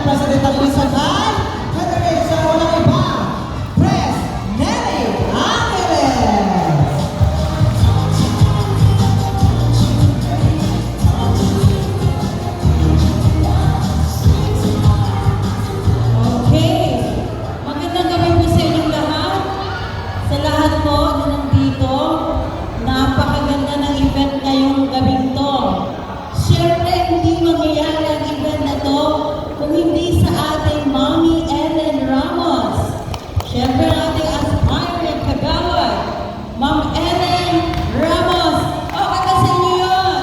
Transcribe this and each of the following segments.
President ng Luzon ay Federation walang iba, Pres. Neri Angeles. Okay. Magandang gabi po sa inyong lahat. Sa lahat po na nandito, napakaganda ng event ngayong gabing to. Siyempre, hindi mangyayari ang event na to kung hindi sa ating Mommy Ellen Ramos. Siyempre, ang ating aspiring kagawad, Ma'am Ellen Ramos. Okay ba sa inyo yun?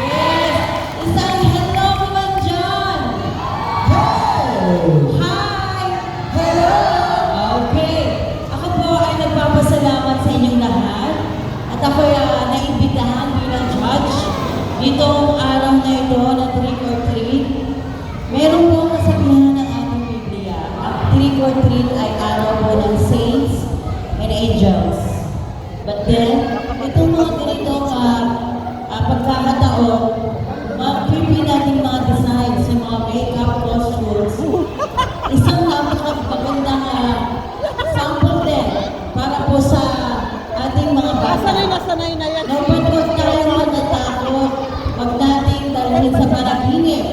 Yes. Isang hello naman dyan. Hi! Hello! Okay. Ako po ay nagpapasalamat sa inyong lahat. At ako ay naimbitahan bilang judge ditong araw na ito na Trick or Treat. Meron po kasabihan ng ating Biblia. Ang Trick or Treat ay araw po ng saints and angels. But then, itong mga ganitong pagkakataon, mag-pipi natin mga designs, yung mga makeup costumes. Isang napakagandang sample din para po sa ating mga bata. Nasanay na yan. Napanood tayo natatakot, wag nating dalhin sa panaginip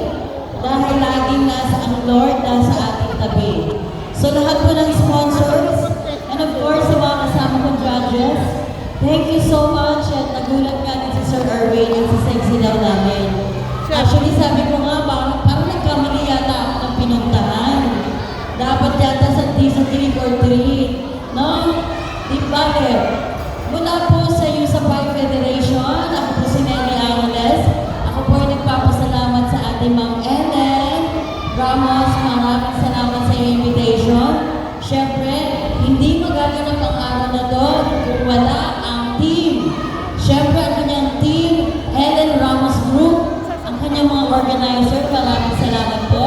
dahil laging nasa ang Lord nasa ating tabi. So lahat po ng sponsors and of course sa mga kasama kong judges, thank you so much at nagulat nga din si Sir Erwin at si Sexy daw namin. Actually sabi ko nga parang nagkamali yata ako ng pinuntahan. Dapat yata sa Trick or Treat, no? Di bale. Mula po sa USAPI Federation, ako po si Neri Angeles. Ako po ay nagpapasalamat sa ating Ma'am Ellen Ramos. Maraming salamat sa iyong invitation. Siyempre, hindi magaganap ang araw na to kung wala ang team. Siyempre, ang kanyang team, Ellen Ramos Group, ang kanyang mga organizer, maraming salamat po.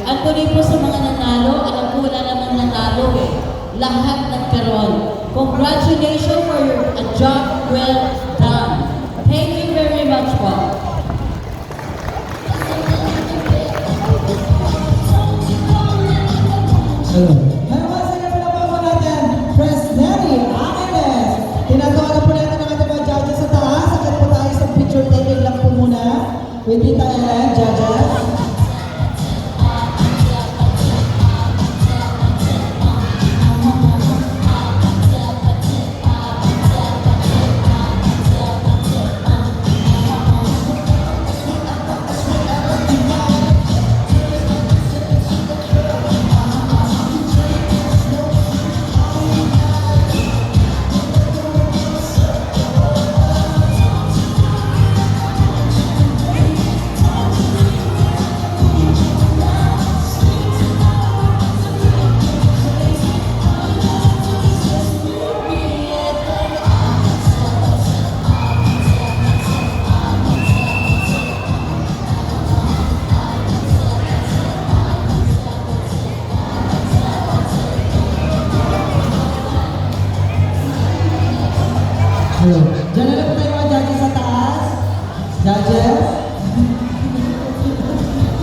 At tuloy po sa mga nanalo, alam ko wala namang nanalo eh. Lahat nagkaroon. Congratulations for a job well done. Thank you very much po. Hanawasan na po natin, Pres. Neri Angeles. Tinatawagan po natin ang ating mga judges sa taas. Sakit po tayo sa picture taking lang po muna. With Tita Ellen, judges. Diyan na lang po tayo mga judges sa taas. Judges.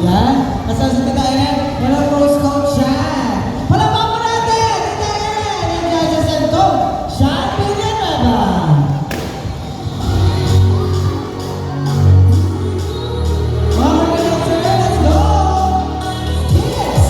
Yan. Kasama si Tita Ellen. Hello, Rose Coach Sean. Palabang po natin! Tita Ellen! Yung judges and Coach Sean Villanueva. Mga organizer, let's go! Yes!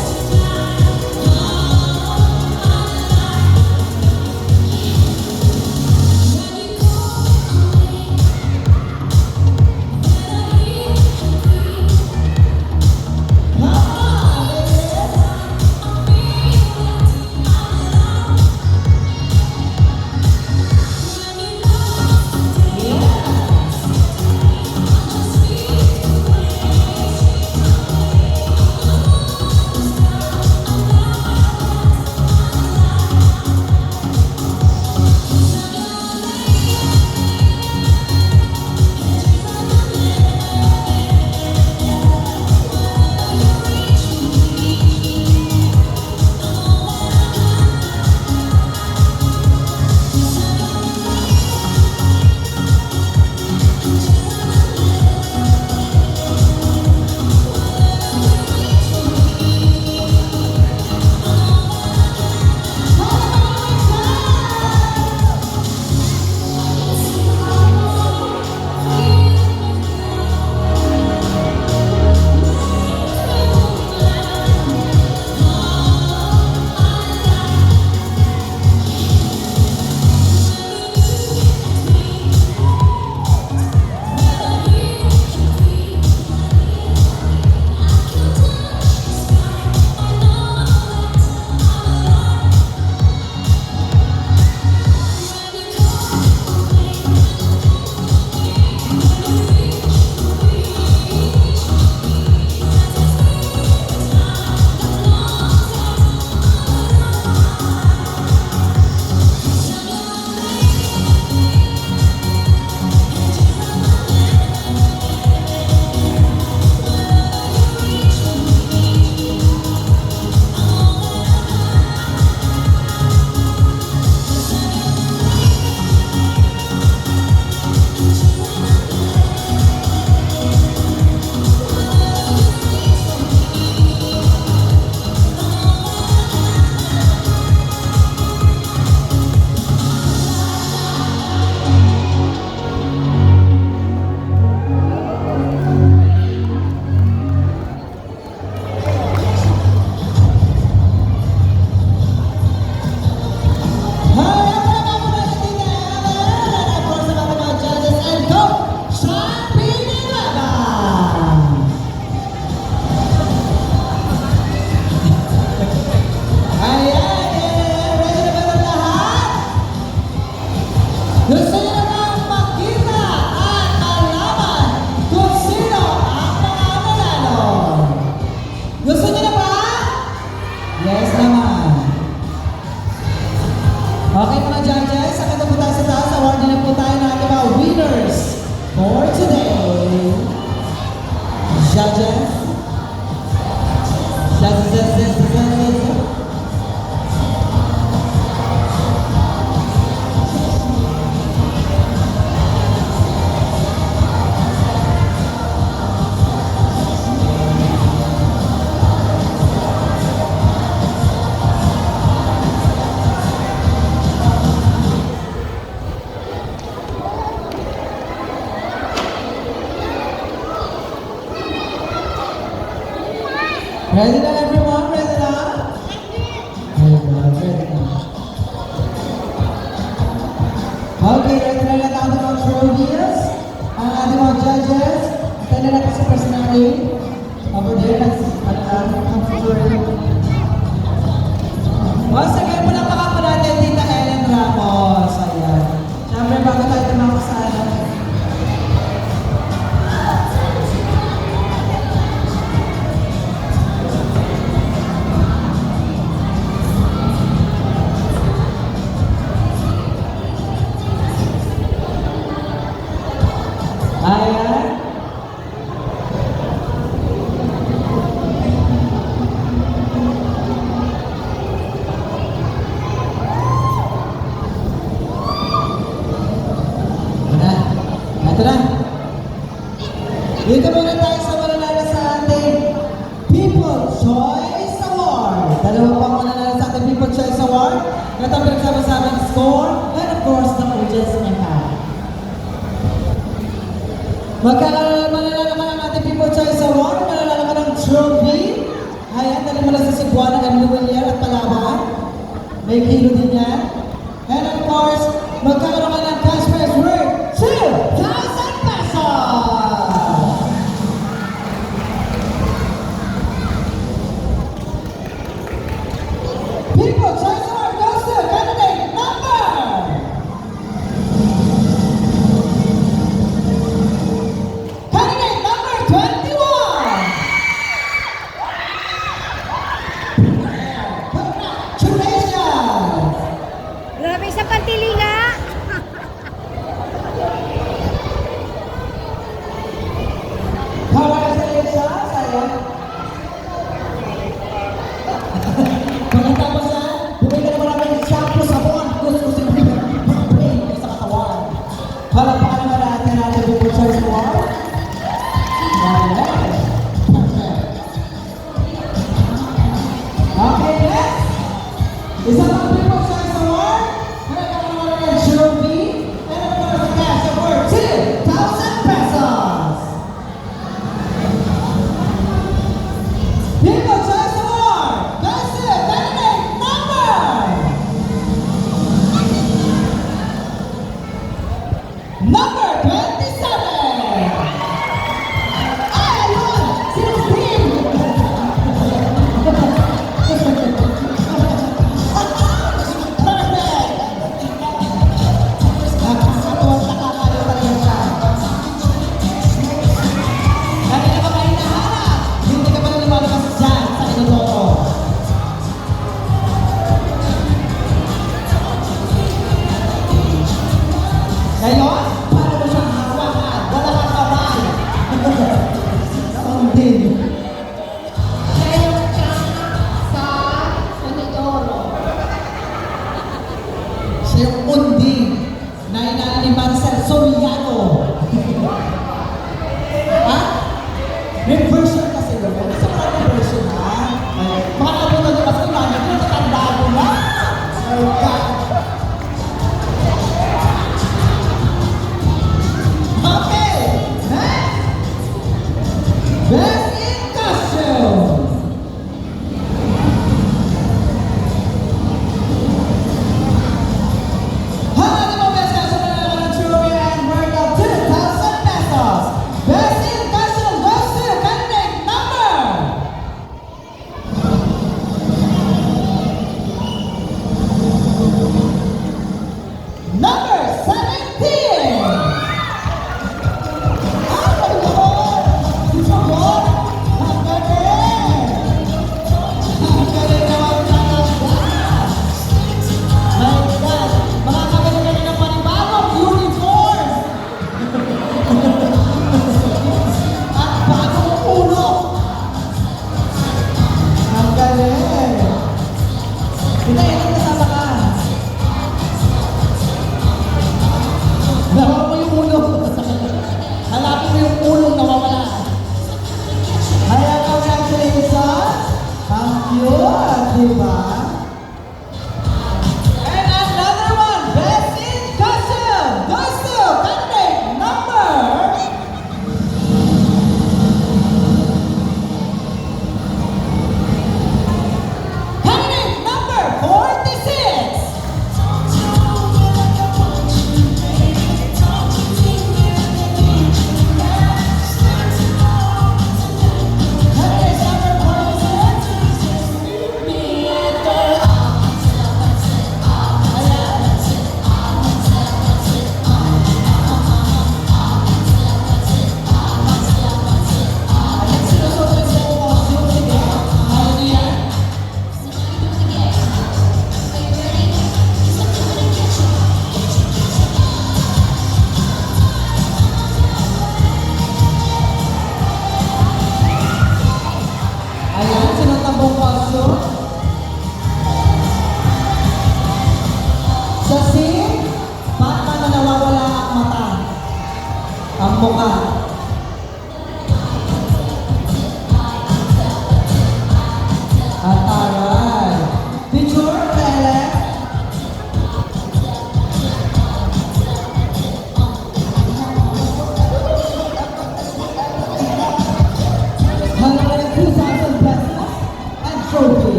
Ready na everyone? Ready na? Ready na. Okay, ready na lang ang ating mga trophies. Ang ating mga judges. Tayo na natin sa personality. Over there, once again, palakpakan po natin Tita Ellen Ramos. Ayan. Siyempre, bago tayo tumawag sa ayan. Ito na. Dito muna tayo sa mananalo sa ating People's Choice Award. Dalawa pang mananalo sa ating People's Choice Award. Ito ang pinagsama-samang score and of course, the audience impact. Mananalo naman ang ating People's Choice Award. Mananalo ka ng trophy. Ayan, dali mo lang sa Cebuana and Luwilier at Palawan. May kilo din yan. And of course, magkakaroon ka ng cash prize worth 2,000 pesos! People's Choice Award goes to candidate number! Candidate number 21! Congratulations! Grabe sa pantilinga! Congratulations! Ayan. Pagkatapos yan, bumili ka naman ng shampoo, sabon, gusto sa sa katawan. Palakpakan naman natin natin People's Choice Award. Alright. Okay, next. Isa pang People's Choice Award. Nagkakaroon naman ng trophy. And of course, cash award 2,000 pesos. People's Choice Award goes to candidate number 27. Ayun! Si Tim! Perfect! Nakakatuwang nakakaliw talaga siya. Kanina ka pa hinahanap. Hindi ka pa rin lumalabas dyan sa Inodoto. Ngayon, paano mo siyang hawakan? Wala kang kamay. Nakakundin. Ngayon ka sa Unidoro. Siya yung unding na inano ni Marcel Soriano. Ha? May version kasi yun. Gusto ko lang may version, ha? Baka nabutan niyo kasi imagine ko, natandaan mo na. Oh, God. Okay, next. Best in costume. Hanapin mo best costume na naman ng trophy and worth of 2,000 pesos. Best in costume goes to candidate number. Number 17. Ah, Panginoon! Panginoon! Ang galing! Ang galing naman talaga! My God! Makakabili ka na ng panibagong uniform! At bagong ulo! Ang galing! Hindi, hindi kasama ka! Nawawa mo yung ulo! Hanapin mo yung ulong nawawala! Kaya congratulations! Ang cute! Diba?